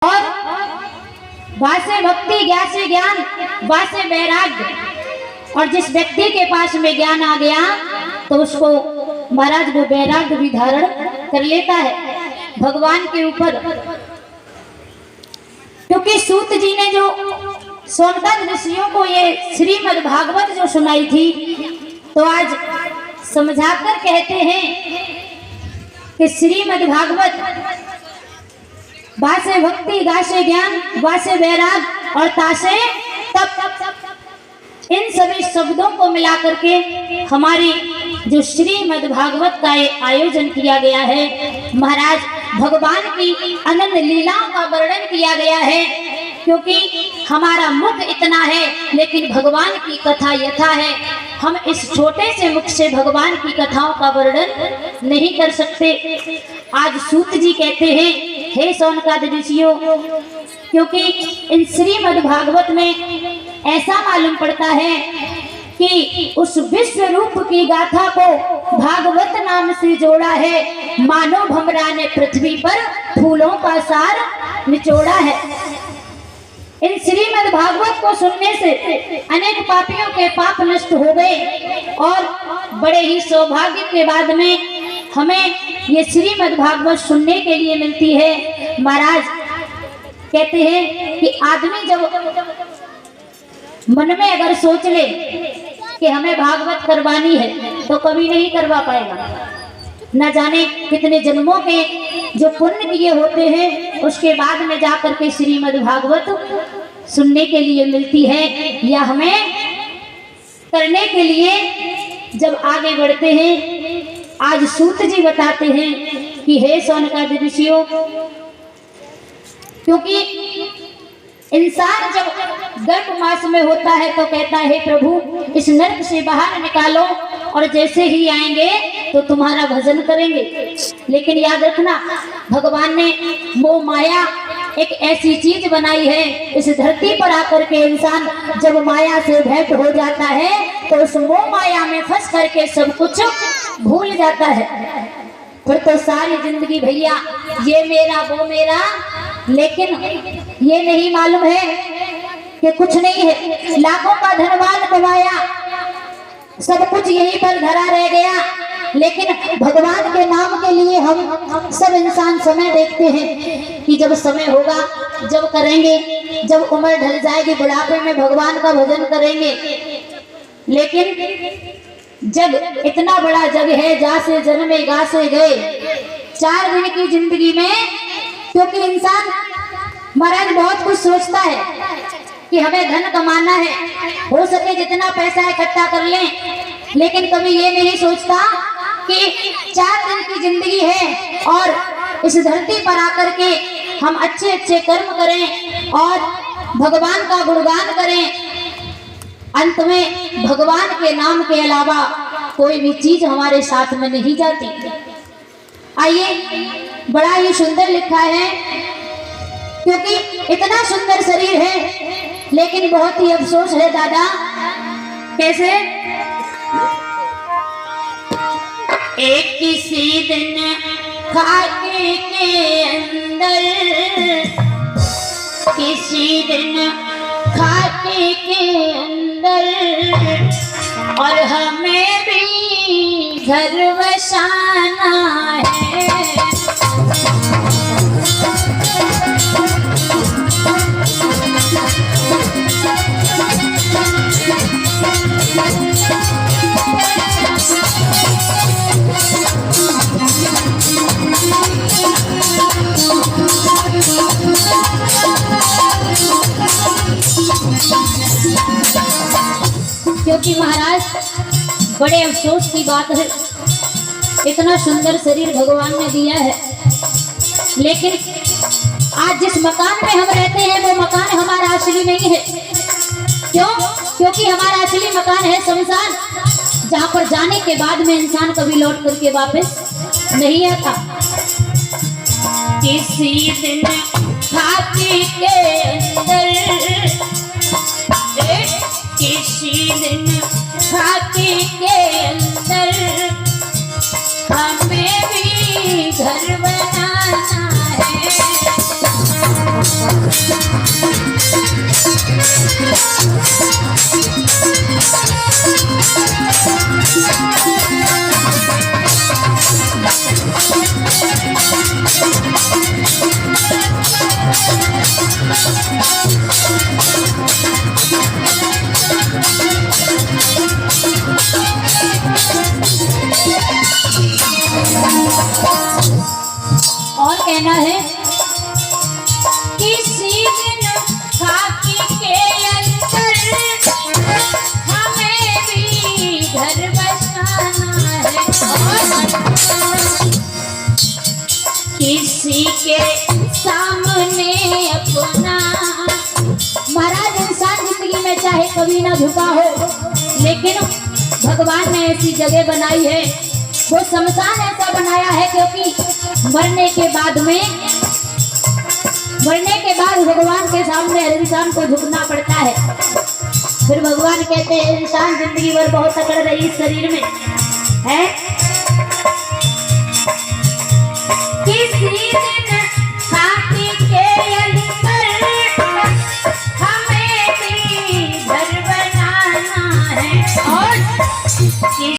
और वा से भक्ति, ज्ञा से ज्ञान, वा से वैराग्य। और जिस व्यक्ति के पास में ज्ञान आ गया तो उसको महाराज वो वैराग्य भी धारण कर लेता है भगवान के ऊपर। क्योंकि सूत जी ने जो सोनकाद ऋषियों को ये श्रीमद् भागवत जो सुनाई थी, तो आज समझाकर कहते हैं कि श्रीमद् भागवत वा से भक्ति, गा से ज्ञान, वा से वैराग और ता से तप, इन सभी शब्दों को मिलाकर के हमारी जो श्रीमद् भागवत का ये आयोजन किया गया है। महाराज भगवान की अनंत लीलाओं का वर्णन किया गया है। क्योंकि हमारा मुख इतना है लेकिन भगवान की कथा यथा है। हम इस छोटे से मुख से भगवान की कथाओं का वर्णन नहीं कर सकते। आज सूत जी कहते हैं, हे सोनकाद ऋषियों, क्योंकि इन श्रीमद् भागवत में ऐसा मालूम पड़ता है कि उस विश्व रूप की गाथा को भागवत नाम से जोड़ा है। मानो भमरा ने पृथ्वी पर फूलों का सार निचोड़ा है। इन श्रीमद् भागवत को सुनने से अनेक पापियों के पाप नष्ट हो गए और बड़े ही सौभाग्य के बाद में हमें ये श्रीमद् भागवत सुनने के लिए मिलती है। महाराज कहते हैं कि आदमी जब मन में अगर सोच ले कि हमें भागवत करवानी है तो कभी नहीं करवा पाएगा। न जाने कितने जन्मों के जो पुण्य किए होते हैं उसके बाद में जाकर के श्रीमद् भागवत सुनने के लिए मिलती है, या हमें करने के लिए जब आगे बढ़ते हैं। आज सूत जी बताते हैं कि हे सोनकाद ऋषियों, क्योंकि इंसान जब गर्भ मास में होता है तो कहता है, हे प्रभु इस नरक से बाहर निकालो और जैसे ही आएंगे तो तुम्हारा भजन करेंगे। लेकिन याद रखना, भगवान ने मोह माया एक ऐसी चीज बनाई है, इस धरती पर आकर के इंसान जब माया से भेंट हो जाता है तो उस मोह माया में फंस करके सब कुछ भूल जाता है। फिर तो सारी जिंदगी भैया ये मेरा वो मेरा, लेकिन ये नहीं मालूम है कि कुछ नहीं है। लाखों का धनवान कमाया, सब कुछ यहीं पर धरा रह गया, लेकिन भगवान के नाम के लिए हम सब इंसान समय देखते हैं कि जब समय होगा, जब करेंगे, जब उम्र ढल जाएगी, बुढ़ापे में भगवान का भजन करेंगे। लेकिन जग इतना बड़ा जग है, जा से जन्मे गा से गए, 4 दिन की जिंदगी में। क्योंकि इंसान महाराज बहुत कुछ सोचता है कि हमें धन कमाना है, हो सके जितना पैसा इकट्ठा कर लें, लेकिन कभी ये नहीं सोचता कि 4 दिन की जिंदगी है और इस धरती पर आकर के हम अच्छे अच्छे कर्म करें और भगवान का गुणगान करें। अंत में भगवान के नाम के अलावा कोई भी चीज हमारे साथ में नहीं जाती। आइए, बड़ा ही सुंदर लिखा है, क्योंकि इतना सुंदर शरीर है लेकिन बहुत ही अफसोस है दादा। कैसे? एक किसी दिन खाके के अंदर, किसी दिन खाके के अंदर, और हमें भी घर बसाना है। क्योंकि महाराज बड़े अफसोस की बात है, इतना सुंदर शरीर भगवान ने दिया है, लेकिन आज जिस मकान में हम रहते हैं वो मकान हमारा असली नहीं है। क्यों? क्योंकि हमारा असली मकान है शमशान, जहाँ पर जाने के बाद में इंसान कभी लौट करके वापस नहीं आता। किसी दिन खाके के अंदर, किसी दिन खाके के अंदर, हमें भी घर बनाना है। भी ना झुका हो, लेकिन भगवान ने ऐसी जगह बनाई है, वो शमशान ऐसा बनाया है क्योंकि मरने के बाद भगवान के सामने हर इंसान को झुकना पड़ता है। फिर भगवान कहते हैं इंसान जिंदगी भर बहुत अकड़ रही इस शरीर में है,